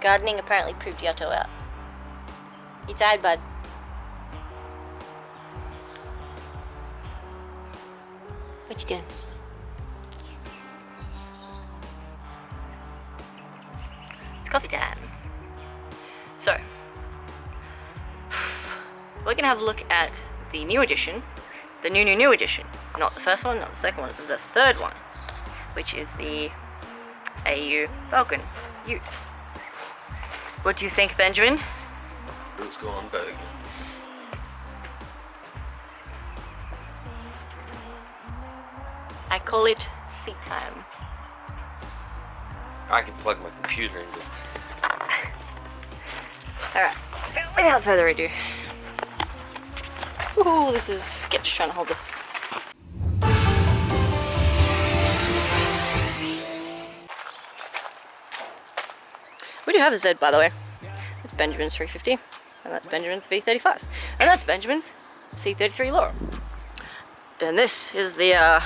Gardening apparently pooped Yato out. You tired, bud? What you doing? It's coffee time. So, we're gonna have a look at the new edition, the new edition. Not the first one, not the second one, the third one, which is the AU Falcon Ute. What do you think, Benjamin? Let's go on Bergen. I call it seat time. I can plug my computer into it. Alright, without further ado. Ooh, this is sketch trying to hold this. We do have a Z, by the way. That's Benjamin's 350, and that's Benjamin's V35, and that's Benjamin's C33 Laurel. And this is the,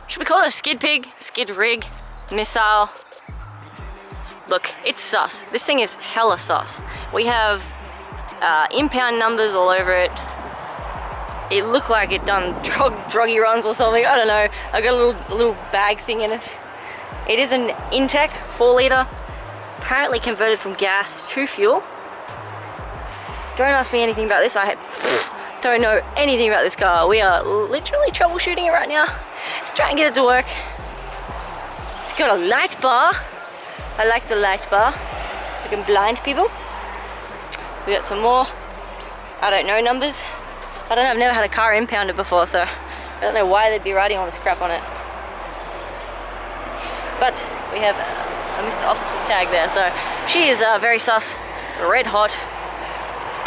should we call it a skid pig, skid rig, missile? Look, it's sus. This thing is hella sus. We have impound numbers all over it. It looked like it done druggy runs or something. I don't know. I got a little bag thing in it. It is an Intech 4 litre. Apparently converted from gas to fuel. Don't ask me anything about this. I don't know anything about this car. We are literally troubleshooting it right now. Try and get it to work. It's got a light bar. I like the light bar. You can blind people. We got some more, I don't know, numbers. I don't know, I've never had a car impounded before, so I don't know why they'd be writing all this crap on it. But we have a Mr. Officer's tag there, so she is very sus, red hot,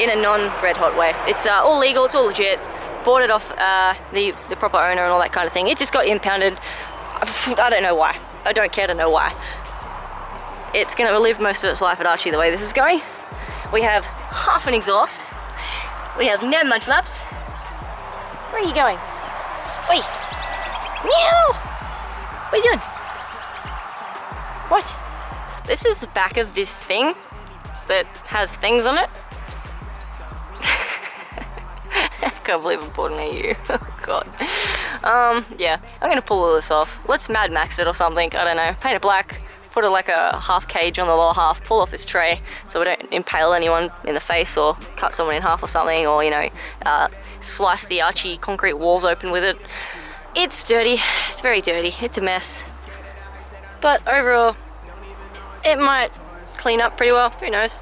in a non-red hot way. It's all legal, it's all legit. Bought it off the proper owner and all that kind of thing. It just got impounded. I don't know why. I don't care to know why. It's going to live most of its life at Archie the way this is going. We have half an exhaust. We have no mud flaps. Where are you going? Wait. Meow! What are you doing? What? This is the back of this thing that has things on it. I can't believe I'm pointing at you. Oh god. Yeah, I'm gonna pull all this off. Let's Mad Max it or something. I don't know. Paint it black. Put like a half cage on the lower half, pull off this tray so we don't impale anyone in the face or cut someone in half or something, or, you know, slice the Archie concrete walls open with it. It's dirty, it's very dirty, it's a mess. But overall, it might clean up pretty well, who knows.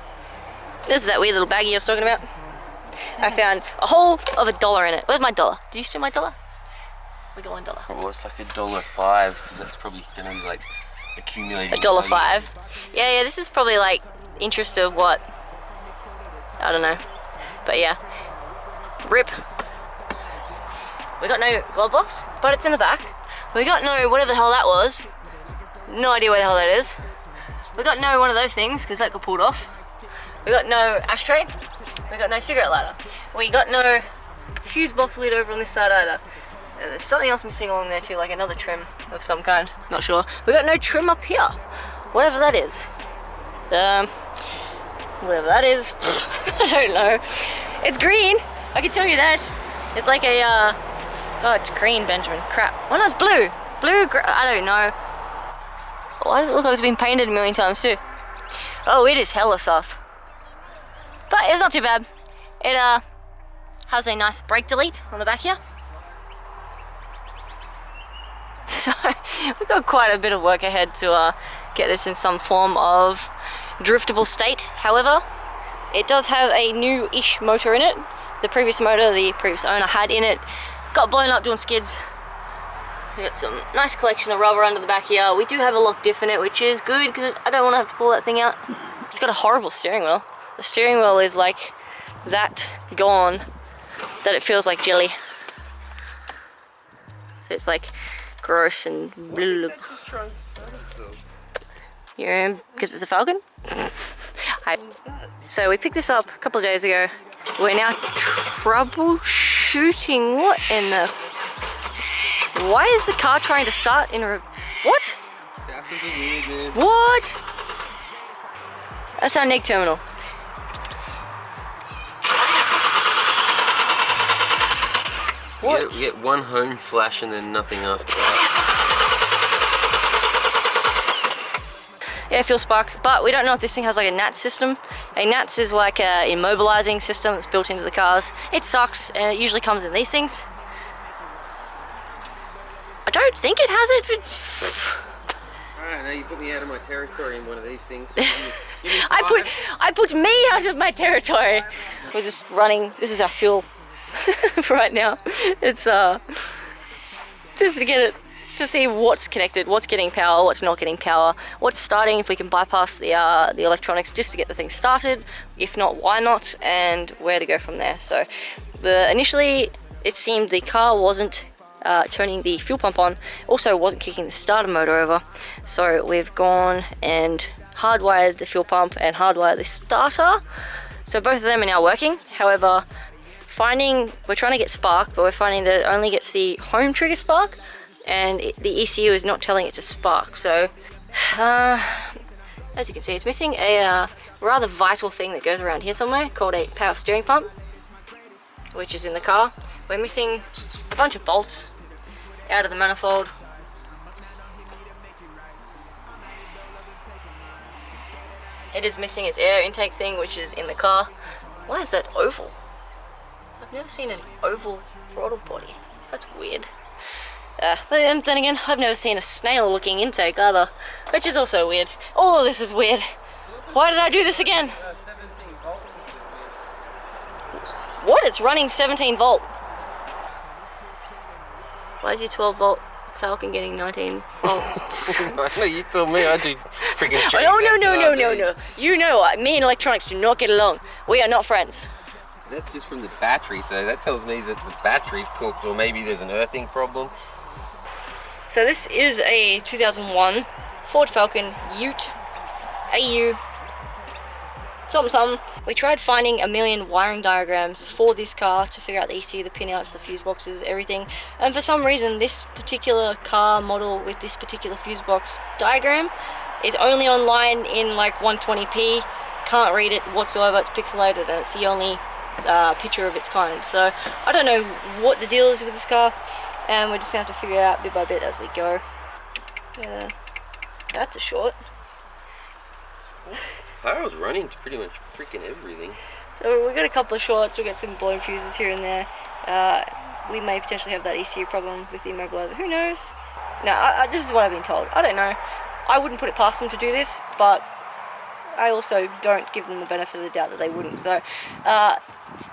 This is that weird little baggie I was talking about. I found a whole of $1 in it. Where's my dollar? Did you steal my dollar? We got $1. Well, it's like $1.05, because that's probably gonna be like accumulating. $1.05. Yeah, this is probably like interest of what? I don't know. But yeah. RIP. We got no glove box, but it's in the back. We got no whatever the hell that was. No idea where the hell that is. We got no one of those things, because that got pulled off. We got no ashtray. We got no cigarette lighter. We got no fuse box lid over on this side either. There's something else missing along there too, like another trim of some kind. Not sure. We got no trim up here. Whatever that is. Whatever that is. I don't know. It's green. I can tell you that. It's like a, oh, it's green, Benjamin. Crap. Well, no, it's blue. I don't know. Why does it look like it's been painted a million times too? Oh, it is hella sus. But it's not too bad. It has a nice brake delete on the back here. So we've got quite a bit of work ahead to get this in some form of driftable state. However, it does have a new-ish motor in it. The previous motor the previous owner had in it got blown up doing skids. We got some nice collection of rubber under the back here. We do have a lock diff in it, which is good because I don't want to have to pull that thing out. It's got a horrible steering wheel. The steering wheel is like that gone that it feels like jelly. So it's like gross and blah. Yeah, because it's a Falcon? So we picked this up a couple of days ago. We're now troubleshooting. What in the... Why is the car trying to start in a... What? What? That's our neg terminal. What? You get one home flash and then nothing after that. Yeah, fuel spark, but we don't know if this thing has like a NATS system. A NATS is like a immobilizing system that's built into the cars. It sucks, and it usually comes in these things. I don't think it has it, but... Alright, now you put me out of my territory in one of these things. So I put me out of my territory. We're just running. This is our fuel right now. It's just to get it, to see what's connected, what's getting power, what's not getting power, what's starting, if we can bypass the electronics just to get the thing started. If not, why not, and where to go from there. So initially it seemed the car wasn't turning the fuel pump on, also wasn't kicking the starter motor over, so we've gone and hardwired the fuel pump and hardwired the starter, so both of them are now working. However, we're trying to get spark, but we're finding that it only gets the home trigger spark, and the ECU is not telling it to spark. So as you can see, it's missing a rather vital thing that goes around here somewhere called a power steering pump, which is in the car. We're missing a bunch of bolts out of the manifold. It is missing its air intake thing, which is in the car. Why is that oval? I've never seen an oval throttle body. That's weird. But then again, I've never seen a snail looking intake either, which is also weird. All of this is weird. Why did I do this again? What? It's running 17 volt. Why is your 12 volt Falcon getting 19 volts? I know, you told me I do freaking change. No. You know, me and electronics do not get along. We are not friends. That's just from the battery, so that tells me that the battery's cooked, or maybe there's an earthing problem. So this is a 2001 Ford Falcon Ute AU something. We tried finding a million wiring diagrams for this car to figure out the ECU, the pinouts, the fuse boxes, everything, and for some reason this particular car model with this particular fuse box diagram is only online in like 120p. Can't read it whatsoever. It's pixelated and it's the only picture of its kind. So I don't know what the deal is with this car, and we're just gonna have to figure it out bit by bit as we go. That's a short. Power's running to pretty much freaking everything. So we got a couple of shorts. We got some blown fuses here and there. We may potentially have that ECU problem with the immobilizer. Who knows? Now this is what I've been told. I don't know. I wouldn't put it past them to do this, but I also don't give them the benefit of the doubt that they wouldn't. So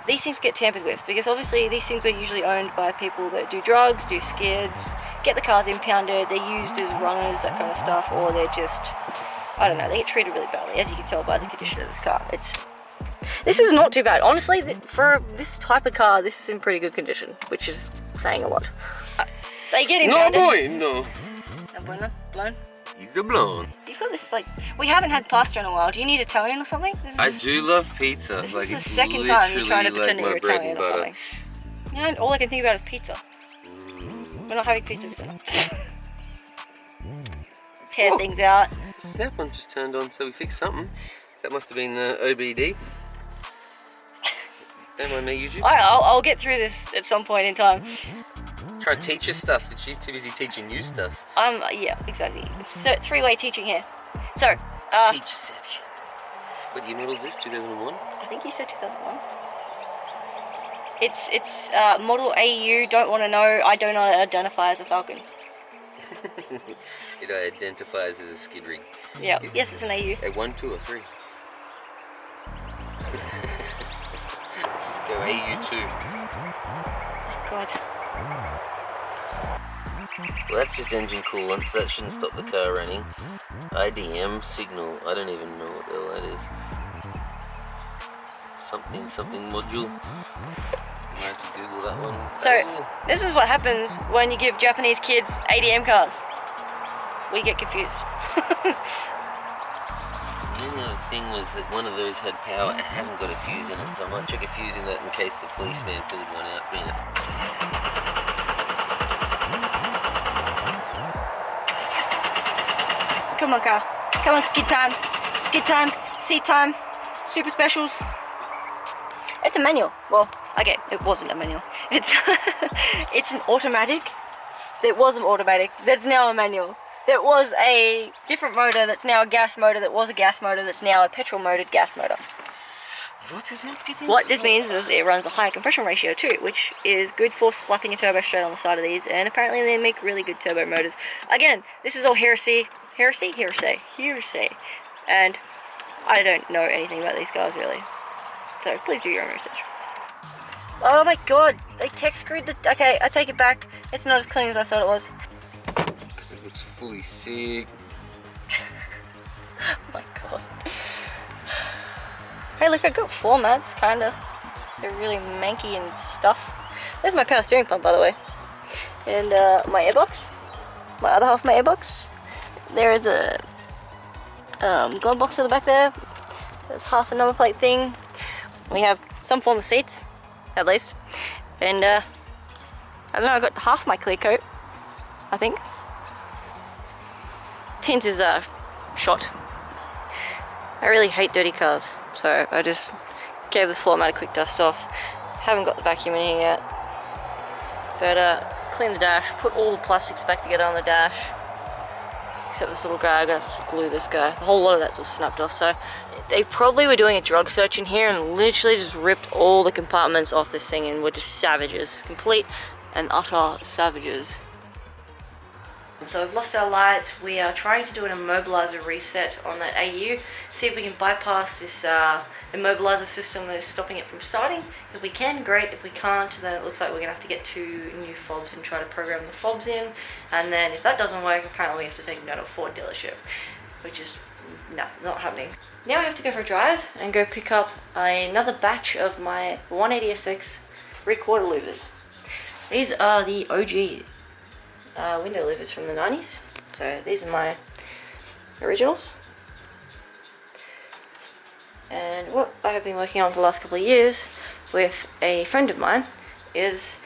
these things get tampered with, because obviously these things are usually owned by people that do drugs, do skids, get the cars impounded, they're used as runners, that kind of stuff, or they're just, I don't know, they get treated really badly, as you can tell by the condition of this car. This is not too bad. Honestly, for this type of car, this is in pretty good condition, which is saying a lot. They get impounded. No, boy, no. No bueno, blown. You're blown. You've got this, like, we haven't had pasta in a while. Do you need Italian or something? I do love pizza. This like, is the second time you're trying to pretend like that you're Italian or something. Yeah, and all I can think about is pizza. We're not having pizza for dinner. Tear things out. The snap one just turned on, so we fixed something. That must have been the OBD. Don't mind me, YouTube. I'll get through this at some point in time. Try to teach her stuff, but she's too busy teaching you stuff. Yeah, exactly. It's three-way teaching here. So, Teachception. What year model is this? 2001? I think you said 2001. It's model AU. Don't want to know. I do not identify as a Falcon. It identifies as a skid rig. Yeah. Yes, it's an AU. A 1, 2, or 3. Let's just go AU2. Oh, God. Well, that's just engine coolant, so that shouldn't stop the car running. IDM signal, I don't even know what the hell that is. Something module. I have to Google that one. So, this is what happens when you give Japanese kids ADM cars. We get confused. The only other thing was that one of those had power. It hasn't got a fuse in it, so I might check a fuse in that in case the policeman pulled one out. Come on, car. Come on, skid time. Skid time. seat time, super specials. It's a manual. Well, okay, it wasn't a manual. It's it's an automatic. It was an automatic. That's now a manual. There was a different motor that's now a gas motor. That was a gas motor that's now a petrol-motored gas motor. What is not getting? What this means is it runs a high compression ratio too, which is good for slapping a turbo straight on the side of these, and apparently they make really good turbo motors. Again, this is all hearsay, and I don't know anything about these cars really, so please do your own research. Oh my god, they tech screwed the... Okay, I take it back, it's not as clean as I thought it was. Because it looks fully sick. Oh my god. Hey look, I got floor mats, kinda. They're really manky and stuff. There's my power steering pump, by the way. And my airbox. My other half of my airbox. There is a glove box at the back there. There's half a number plate thing. We have some form of seats, at least. And I don't know, I got half my clear coat, I think. Tint is shot. I really hate dirty cars, so I just gave the floor mat a quick dust off. Haven't got the vacuum in here yet. But clean the dash, put all the plastics back together on the dash. Except this little guy, I'm gonna have to glue this guy. The whole lot of that's all snapped off, so they probably were doing a drug search in here and literally just ripped all the compartments off this thing and were just savages. Complete and utter savages. So we've lost our lights. We are trying to do an immobilizer reset on that AU. See if we can bypass this immobilizer system that is stopping it from starting. If we can, great. If we can't, then it looks like we're going to have to get 2 new fobs and try to program the fobs in. And then if that doesn't work, apparently we have to take them down to a Ford dealership, which is not happening. Now I have to go for a drive and go pick up another batch of my 180SX 3/4 louvers. These are the OG window louvers from the 90s. So these are my originals. And what I have been working on for the last couple of years with a friend of mine is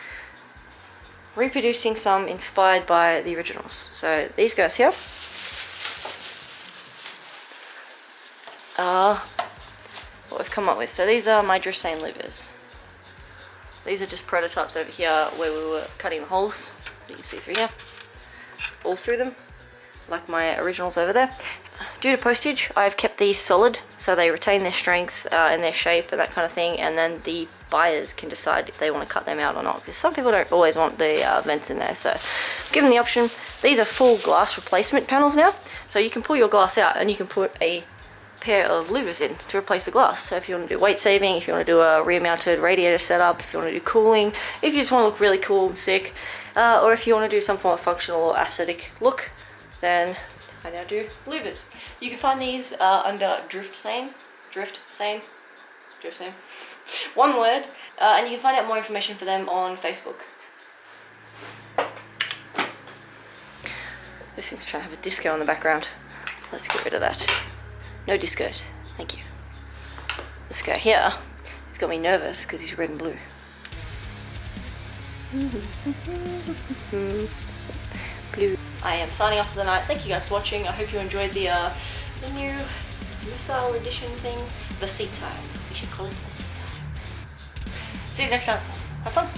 reproducing some inspired by the originals. So these guys here are what we've come up with. So these are my Drissane louvers. These are just prototypes over here where we were cutting the holes. You can see through here, all through them, like my originals over there. Due to postage, I've kept these solid, so they retain their strength and their shape and that kind of thing, and then the buyers can decide if they want to cut them out or not, because some people don't always want the vents in there, so give them the option. These are full glass replacement panels now, so you can pull your glass out and you can put a pair of louvers in to replace the glass. So if you want to do weight saving, if you want to do a rear mounted radiator setup, if you want to do cooling, if you just want to look really cool and sick, or if you want to do some form of functional or aesthetic look, then I now do louvers. You can find these under Driftsane, one word, and you can find out more information for them on Facebook. This thing's trying to have a disco in the background. Let's get rid of that. No discos, thank you. This guy here, he's got me nervous because he's red and blue. Blue. I am signing off for the night. Thank you guys for watching. I hope you enjoyed the new missile edition thing. The seat time. We should call it the seat time. See you next time. Have fun.